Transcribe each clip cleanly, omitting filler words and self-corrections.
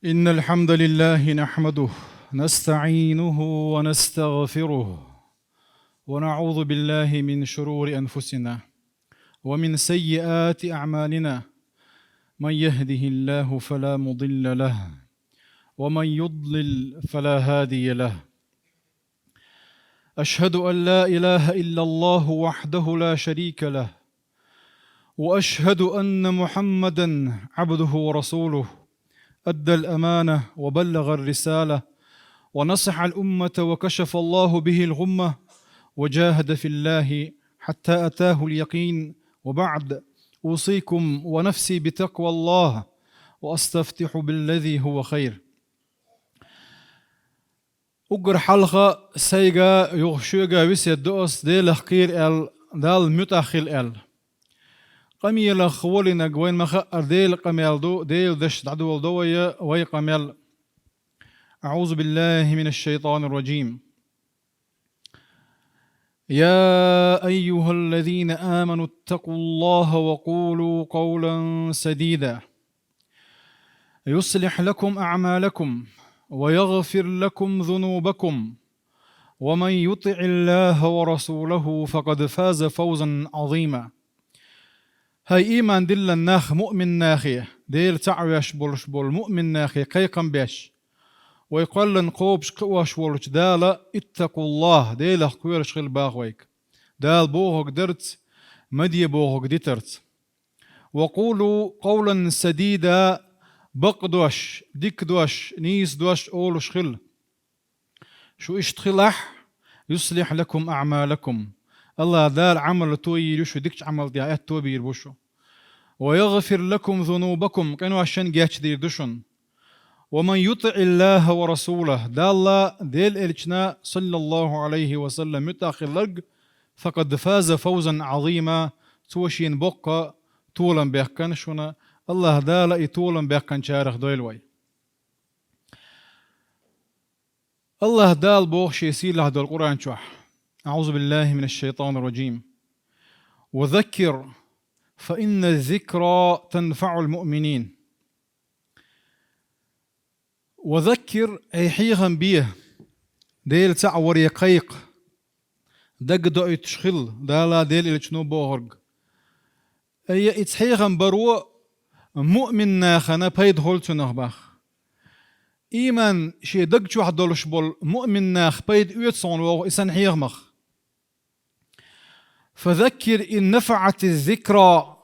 إن الحمد لله نحمده نستعينه ونستغفره ونعوذ بالله من شرور أنفسنا ومن سيئات أعمالنا من يهده الله فلا مضل له ومن يضلل فلا هادي له أشهد أن لا إله إلا الله وحده لا شريك له وأشهد أن محمدًا عبده ورسوله أدى الأمانة وبلغ الرسالة ونصح الأمة وكشف الله به الغمة وجاهد في الله حتى أتاه اليقين. وبعد، أوصيكم ونفسي بتقوى الله وأستفتح بالذي هو خير. أجر حلقة سيجا يغشوجا وسيد دوس ديل خير ال دال متأخل ال قميل خوالنا جوين مخ ديل قميل دو ديل دش عدو دوية وي قميل. أعوذ بالله من الشيطان الرجيم. يا أيها الذين آمنوا اتقوا الله وقولوا قولا سديدا يصلح لكم أعمالكم ويغفر لكم ذنوبكم ومن يطع الله ورسوله فقد فاز فوزا عظيما. هاي إيمان دل الناخ مؤمن ناخي ديل تعويش بولش بول مؤمن ناخي قيقم بيش ويقول لن قوبش قواش ولش دالا اتقوا الله ديل قويرش خل باغويك دال بوغك درت مدي بوغك ديترت وقولوا قولا سديدا بقدوش ديك دوش نيس دوش أولش خل شو اشتخلح يصلح لكم أعمالكم الله دال عمل توي يشو ديكش عمل ديايات توي بيربوشو ويغفر لكم ذنوبكم كانوا عشان جاتش دير دشن ومن يطع الله ورسوله دال ديل إلشنا صلى الله عليه وسلم متاخر لرق فقد فاز فوزا عظيما توشين بقى طولا بيحكنشنا الله دال طولا بيحكن شارخ دويلوي الله دال بوخش يسير له القرآن شوح. أعوذ بالله من الشيطان الرجيم. وذكر فإن الذكرى تنفع المؤمنين. وذكر أي حيغا بيه ديل تعور يقيق دق دو تشخل دالا ديل إلشنو بوهرق أي إتحيغا برو مؤمن ناخنا بيد هولتو نخباخ إيمان شي دق شو حدولش بول مؤمن ناخ بيد يتصون وغو إسان حيغمخ. فذكر إن نفعت الذكرى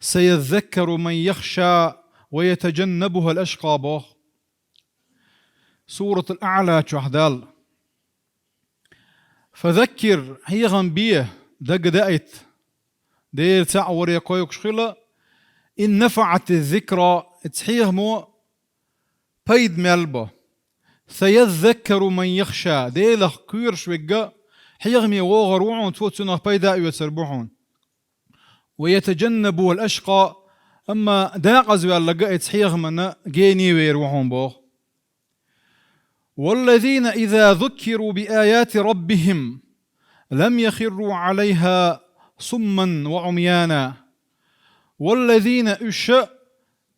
سيذكر من يخشى ويتجنبها الأشقى بوخ. سورة الأعلى شهدال. فذكر هي غنبيه دق دقيت دير تعور يقويك شخلة إن نفعت الذكرى تحيه مو بيد ملبه سيذكر من يخشى ديلخ كير شويقا حيغمي وغروعون توتسنا بيدا يسربحون ويتجنبوا الأشقى أما داقز واللقائت حيغمنا جيني ويروحون بوخ. والذين إذا ذكروا بآيات ربهم لم يخروا عليها صما وعميانا. والذين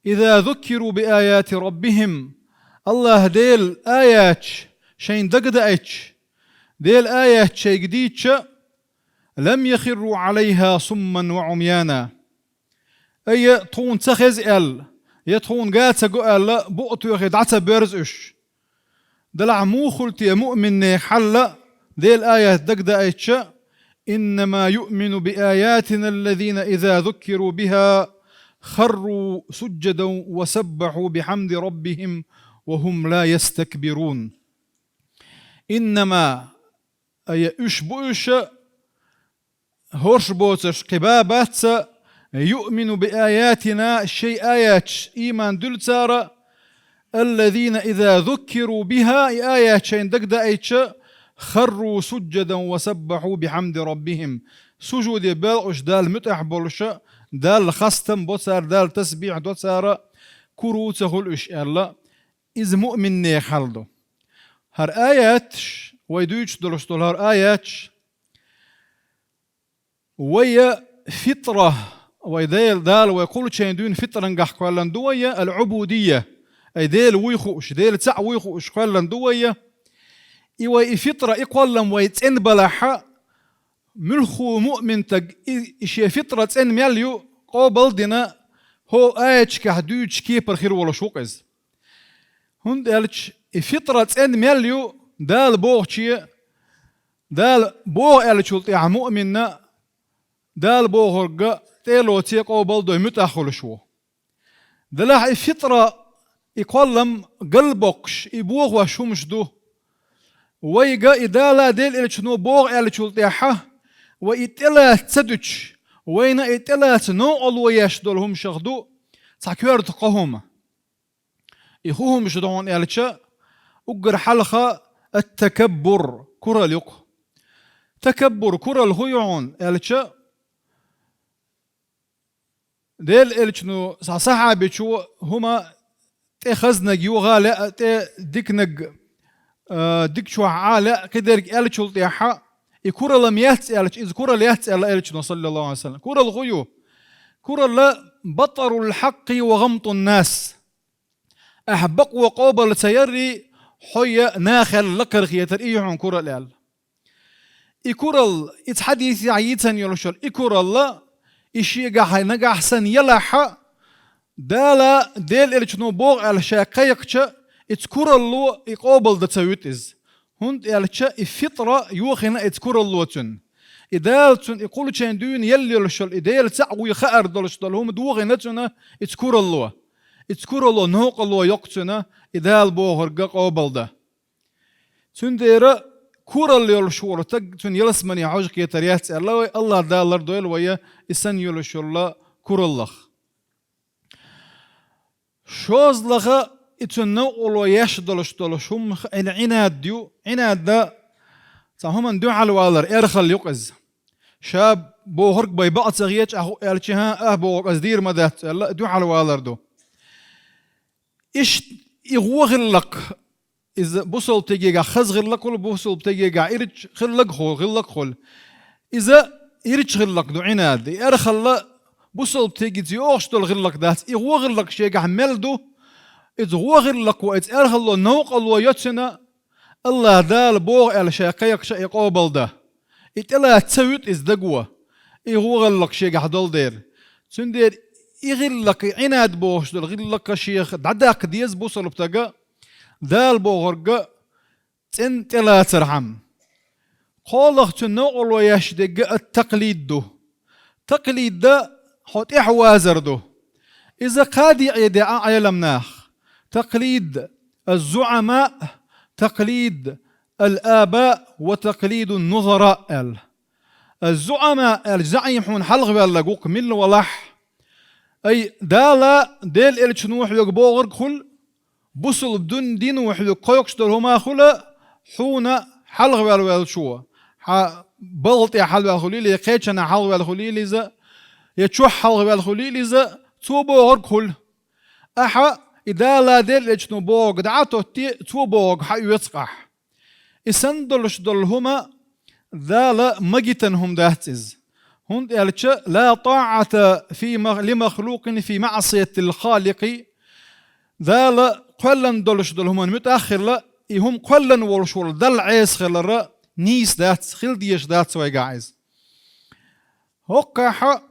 إذا ذكروا بآيات ربهم الله ديل آيات شين دقدأتش ديل آيات شي جديدش لم يخروا عليها صما وعميانا. أي طون تخز ال يطون قات قال بؤتو يخد عتا برزش دلع مو خلتي مؤمن حل ديل آيات دقدأتش إنما يؤمن بآياتنا الذين إذا ذكروا بها خروا سجدا وسبحوا بحمد ربهم وهم لا يستكبرون. إنما أي أشبوش هورش بوتش قبابات يؤمن بآياتنا شيء آيات إيمان دلتارا الذين إذا ذكروا بها آيات شين دقدأيتش خروا سجدا وسبحوا بحمد ربهم. سجود بالعش دال متأحبولش دال خستم بوتسار دال تسبيح دوتسار كروته الإش الله إذ مؤمن نيخالدو هر آيات ويدوش دلشتول هر آيات ويا فطرة ويدال دال ويقول شين دون فطرة نقحكو لندوية العبودية أي ديل ويخوش ديل تسع ويخوش قلن دوية إيوة فطرة إقوالم ويتن بلاحة ملخو مؤمن تج إشي فطرة إن مليو قابل دينا هو آيش كهدوش كيبر خير ولا شوقز هند قالش فطرة إن مليو دال بوغشي دال بوغ قالش يا مؤمننا دال بوغرق تيلو تي قابل دو متأخل شو دلاح فطرة يقولم قلبكش يبوغ وشومش دو ويجا إدالة ديل إلى شنو بوغ إلى شو تيحه وإتلا تسدش وين إتلا تنو الله يشدلهم شغدو تكير تقهم يخوهم شدون إلى شا أجر حلقة التكبر كرة ليق تكبر كرة الهيعون إلى شا ديل إلى شنو صحابي شو هما تخزنا جيو غالة ديكنج ديك شو عالة كدرك إلى شو تيحه يكورا لم يتسأل إذ كورا ليتسأل إلى صلى الله عليه وسلم كورا الغيو كورا لا بطر الحق وغمط الناس أحبق وقابل سيري حيا ناخل لكر خياتر إيحون كورا لال إكورا إتحديث عيتن يلوشل إكورا لا إشيقا حي نقع سن يلحا دالا ديل إلى شنو بوغ على شاقيقشا إتكورا اللو إقابل دتسويتز هند يالشا الفطرة يوخنا إتكور اللوتن إدالتن يقول شان دون يلي لشل إدال تعوي خأر دلشتل هم دوغنتنا إتكور اللو إتكور اللو نوق اللو يقتنا إدال بوهر قابل ده تندير كور اللي يلشور تج تن يلسمني عجق يتريات الله دالر دويل ويا إسن يلشل كور الله شوز لغا إتنو أولو يشدلش دلشهم العناد ديو عناد دا تهم دو على والر إرخل يقز شاب بوهرق باي بعض صغيرش أهو إلشها بوهرق أزدير مدات لا دو على والر دو إيش يغوغلق إذا بوصل تجيجا خز غلق ولا بوصل تجيجا إرج خلق خول غلق خول إذا إرج غلق دو عناد إرخل بوصل تجي تيوش دل غلق دات يغوغلق شيء عمل دو إذ غوغلق وإذ أرخل نوق الله يتسنا الله دال بوغ إلى شاقيق شيء قابل ده إتلا تسويت إذ دقوة إغوغلق شيء حدل دير سندير إغلق عناد بوغش دل غلق شيخ دعداق ديز بوصل بتاقا دال بوغرق تن تلا ترحم قالق تنوق الله يشدق التقليد ده تقليد ده حط إحوازر ده إذا قادي عيداء عيلمناخ تقليد الزعماء تقليد الآباء وتقليد النظراء الزعماء الزعيمون حلغ باللقوق من ولح أي دالا ديل إلشنوح يقبوغر كل بصل بدون دين وحلو قيقش دلهما خلا حونا حلغ بالشوى بلطي حلغ بالخليل يقيتشنا حلغ بالخليل إذا يتشوح حلغ بالخليل إذا توبوغر كل أحا إذا لا دل إجنو بوغ دعاتو تو بوغ حيو يتقح إسندلش دلهما ذا لا مجتنهم داتز هند يالتش لا طاعة لمخلوق في معصية الخالق ذا لا قلن دلش دلهما متأخر لا هم قلن ورشول دل عيس خلرا نيس دات خل ديش دات سوي قاعز هقاحا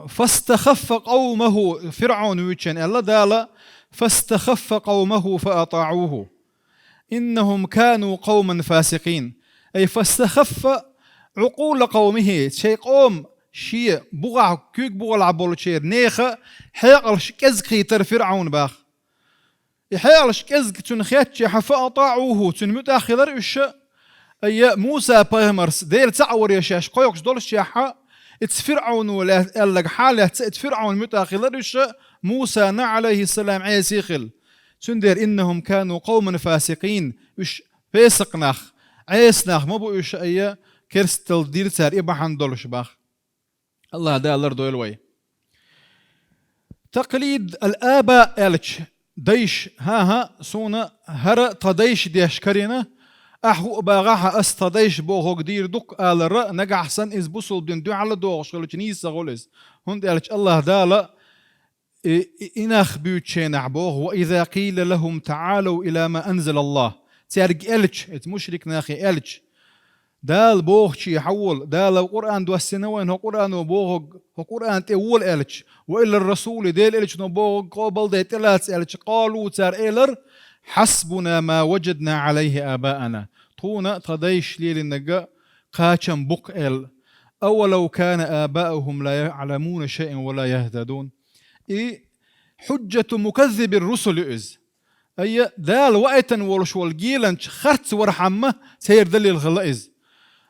فاستخف قومه فرعون ويتشن الله دالا فاستخف قومه فأطاعوه إنهم كانوا قوما فاسقين أي فاستخف عقول قومه شيء قوم شيء بغع كيك بغع العبول شير نيخة حيقلش كزك خيتر فرعون باخ يحيقلش كزك تنخيتش فأطاعوه تنمتاخلر إيش أي موسى باهمرس دير تعور يشاش قيوكش دولش شيحا اتفرعون ولا قال حاله اتفرعون متاخلرش موسى عليه السلام عيسيخل سندير انهم كانوا قوما فاسقين وش فاسقناخ عيسناخ ما بو ايش اي كرستل دير سار ابحان دولش باخ الله دالر دويلوي تقليد الاباء الش ديش ها سونا هر تديش ديش كرينا أحو باغاها أستديش بوغو قدير دوك آل رأ نقع حسن إز بوصل بدين دو على دوغ شغلو جنيسة غوليز هند قالش الله دالا إناخ بيوتشين عبوغ وإذا قيل لهم تعالوا إلى ما أنزل الله تارق إلش مشرك ناخي إلش دال بوغ شي حول دال القرآن دو السنوين هو قرآن وبوغ هو قرآن تقول إلش وإلا الرسول ديل إلش نبوغ قابل ديت إلاتس إلش قالوا تار إلر حسبنا ما وجدنا عليه آباءنا طونا تديش ليل النجا قاشم بق إل أولو كان آباؤهم لا يعلمون شيئا ولا يهتدون حجة مكذب الرسل إز أي دال وقتا ولش والجيلنش خرت ورحمة سير دليل غلائز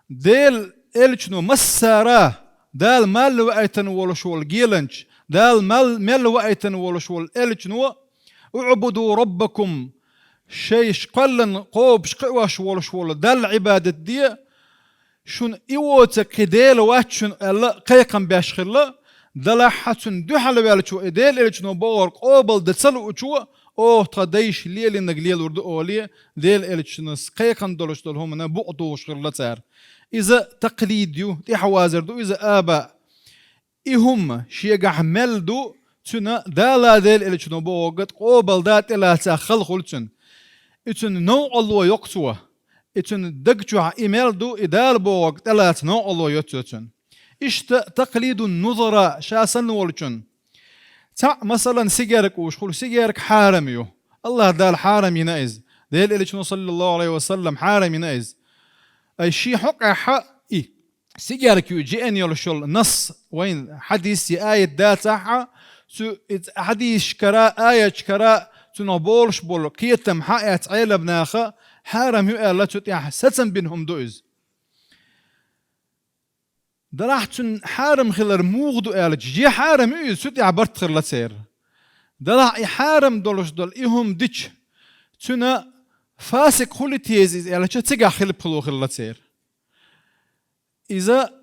ديل إلشنو مسارة دال مال وقتا ولش والجيلنش دال مال وقتا ولش والإلشنو اعبدوا ربكم شيء شقلن قوب شقواش ولش ولا دال عبادة دي شون إيوتك ديل واتشون ألا قيقن باشخلا دلاحتون دوحل بالشو إديل إلشنو بور قابل دتسلو شو أو تديش ليل النجليل ورد أولي ديل إلشنو سقيقن دولش دولهم أنا بقطوش غير إذا تقليديو تحوازر دو إذا آباء إهم شيء ملدو تنا دالا ديل إلشنو بوقت قابل دات إلا تأخل خلتن إتن نوع الله يقصوه إتن دقجوا إيميلدو إدال بوقت إلا نوع الله يتوتن إشت تقليد النظراء شاسن والجن تا مثلا سيجارك وشخول سيجارك حارميو الله دال حارم ينائز ديل إليشنو صلى الله عليه وسلم حارم ينائز أي شي حق حق إيه سيجارك يجيئن يلشل نص وين حديث آية داتها سو حديث كراء آية كراء تنبولش بول قيتم حقية عيلة بناخا حارم يؤال تتيح ستن بينهم دوئز دلاحتن حارم خلر موغدو آلج جي حارم إيه سوتي عبرت خلر سير دلاح حارم دولش دول إيهم ديش تنا فاسق خلي تيزيز آلج تيجا خلب خلو خلر سير إذا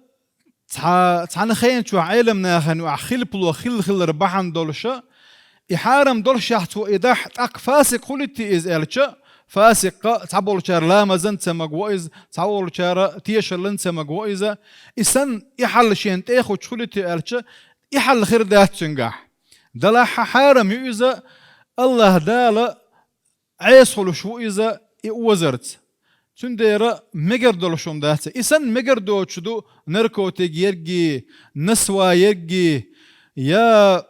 تعنا خين شو عالمنا خنو خلب خلو خلر بحن دولشة إحارم دولش يحتو إداح تاك فاسق خلي تيز آلج فاسق تعبول شار لا مازن تمجوئز تعبول شار تيشلن تمجوئزة إسن يحل شين تأخذ شلتي ألش يحل خير ده تنجح دلا حارم يؤذى الله دالا عيسول شو إذا يوزرت تندير مجر دلشون ده إسن مجر دوتشدو نركوتي يرجي نسوا يرجي يا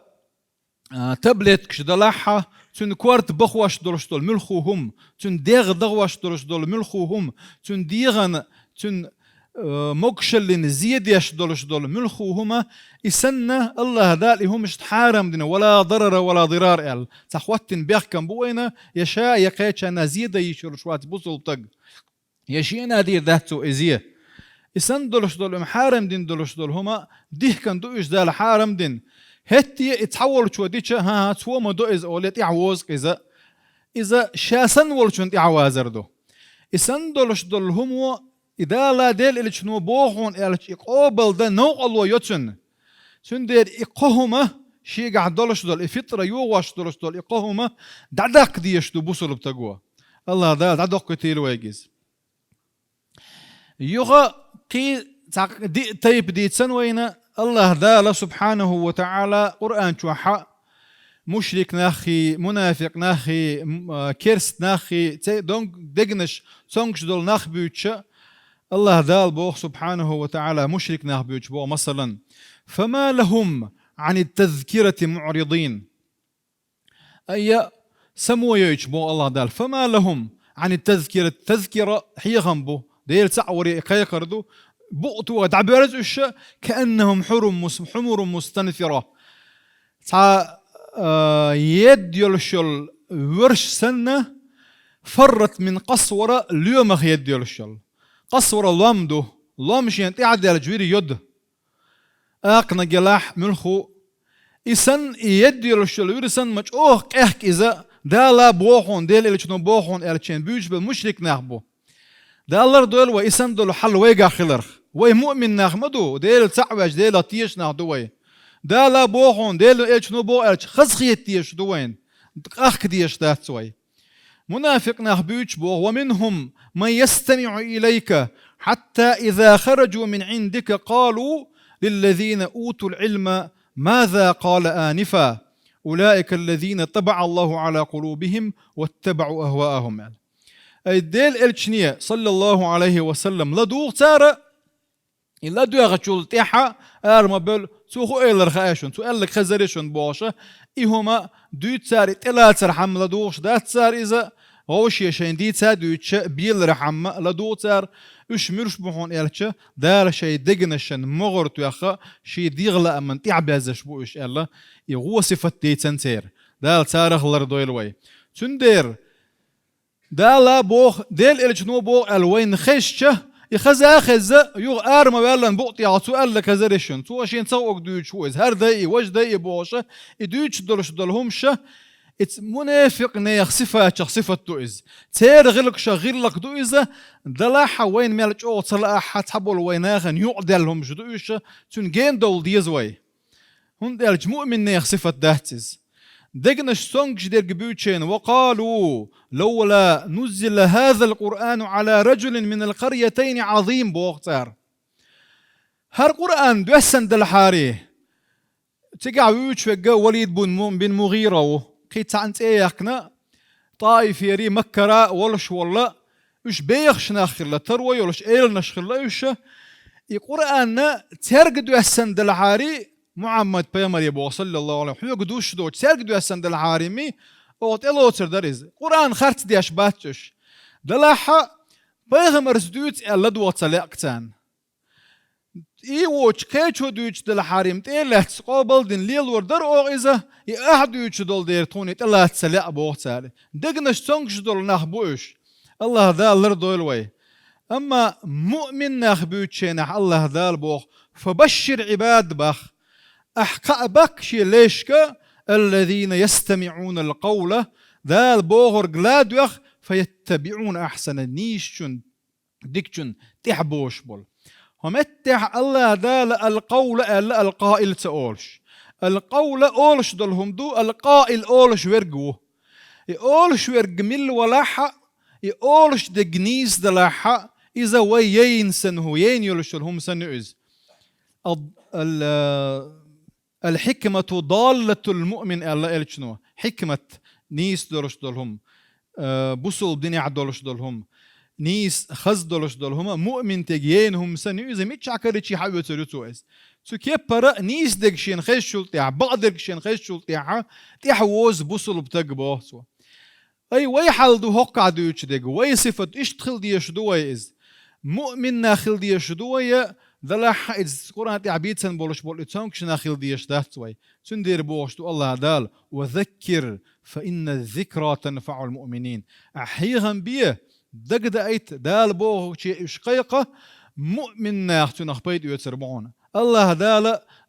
تابلت كش دلاحة تون كوارت بخواش دولش دول ملخوهم تون ديغ دغواش دولش دول ملخوهم تون ديغن تون مقشلين زيديش دولش دول ملخوهما إسنة الله دال هم مش حارم دينا ولا ضرر ولا ضرار ال تخوتن بيحكم بوينا يشاء يقيتش أنا زيادة يشور شوات بوصل طق يشينا دير ذاتو إزيه إسن دولش دول محارم دين دولش دول هما ديه كان دوش دال حارم دين هتي اتحول شو ديتشا ها تو ما دو إز أولت يعوز إذا شاسن ولشون يعوازر دو إسن دولش دول هم إذا لا ديل اللي شنو بوخون إلش يقابل ده نوع الله يتشن شن دير إقهمة شيء قاعد دولش دول الفطرة يواش دولش دول إقهمة دعدق ديش دو بوصل بتجوا الله ده دعدق كتير ويجز يغا كي دي تيب دي تسنوينا الله دال سبحانه وتعالى قرآن شوحا مشرك ناخي منافق ناخي كرس ناخي دونك دقنش سونكش دول ناخ بيوتشا الله دال بوخ سبحانه وتعالى مشرك ناخ بيوتش بو مثلا فما لهم عن التذكرة معرضين أي سمو يوتش بو الله دال فما لهم عن التذكرة حيغن بو دير تعوري قيقردو بؤتوا دعبرز وش كأنهم حمر مستنفرة يد يلشل ورش سنة فرت من قصورة اليوم يد يلشل قصورة لامدو لامش ينتعد على جويري يد أقنا جلاح ملخو إسن يد يلشل ورسن مش كهك إذا دا لا بوخون ديل اللي شنو بوخون إلشين بيوش بالمشرك ناخبو دا الله دول وإسن دول حل ويجا خلر وي مؤمن ناخمدو ديل تعبج ديل تيش ناخدوي دا لا بوخون ديل إيش نو بو إيش خزخيت تيش دوين أخ ديش دات سوي منافق ناخ بيوش بوغ ومنهم من يستمع إليك حتى إذا خرجوا من عندك قالوا للذين أوتوا العلم ماذا قال آنفا أولئك الذين طبع الله على قلوبهم واتبعوا أهواءهم. يعني أي ديل الشنية صلى الله عليه وسلم لدوغ تارا إلا دوغ تشول تيحا أرمبل سوخو إيلر خايشون سو إلك خزريشون بوشة إيهما دو تاري تلا ترحم لدوغش دات تار إذا غوش يشين دي تار دو تشا بيل رحم لدوغ تار إش مرش بحون إلتشا دار شي دقنشن مغرط يخا شي ديغلا من تعبازش بو إش إلا يغو صفة دي تنتير دال تارخ لردويلوي تندير دالا بوخ ديل إلجنو بوخ الوين خشة يخزا خزا يغ ارما ولا بوقت يعطو قال لك هزريشن تو شين تسوق دوج ويز هر داي وج داي بوشه يدوج دولش دولهمشه ات منافق نيخ صفه تويز تير غلق شغير لك دويزه دلا وين مالج او صلا حتحبل ويناغن يعدلهم جدوشه تون جين دول ديزوي هون دالج مؤمن نيخ صفه داتز دقنش سونج دير جبوتشين وقالوا لولا نزل هذا القرآن على رجل من القريتين عظيم بوغتار هر قرآن دوسن دلحاري تقع ويوش وقا وليد بن مغيرة قيت عنت ايقنا طائف يري مكرا ولش والله وش بيخش ناخر تروي ولش ايل نشخر وش القرآن ترق دوسن دلحاري محمد بيامر يبو صلى الله عليه وسلم قدوش دوش سير قدو السند الحارمي اوت الوتر داريز قرآن خرت دياش باتش دلاحا بيغمر زدوت الا دوت سلاقتان اي ووش كيتشو دوش دلحارم تيلات قابل دين ليل وردر او اذا احد دوش دول دير توني تلات سلاق بوغتالي دقنش تونكش دول نخبوش الله ذا لردول وي اما مؤمن نخبوتشينح الله ذا البوغ فبشر عباد بخ أحقا بكشي ليشكا الذين يستمعون القول ذا البوغر قلادوخ فيتبعون أحسن نيشون ديكشون تحبوش بول هم اتح الله ذا القول ألا القائل تأولش القول أولش دلهم دو القائل أولش ورقوه أولش ورق مل ولاحا أولش دقنيس دلاحا إذا ويين سنهو ين يولش لهم سنعز الحكمة ضالة المؤمن ألا إلشنو حكمة نيس دولش دولهم بوصل بدنيا دولش دولهم نيس خز دولش دولهم مؤمن تجينهم سنو إذا ميتش عكرتشي حاول تريتوز سو كيبرا نيس دكشين خشول تاع بعض دكشين خشول تاعها تحوز بوصل بتجبه سو أي وي حال دو هقع دوتش دق وي صفة إشتخل ديش دوي إز مؤمن ناخل ديش دوي ذلا حائز قرآن تعبيد سن بولش بول إتسونكش ناخل ديش دهتوي سندير بوش تو الله دال وذكر فإن الذكرى تنفع المؤمنين أحيغن بيه دقد أيت دال بوه شيء إشقيقة مؤمن ناخ تنخ بيد يتسربعون الله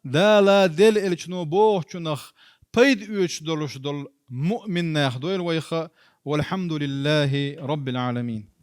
دال دل إلشنو بوه تنخ بيد يتسدلش دل مؤمن ناخ دويل ويخا والحمد لله رب العالمين.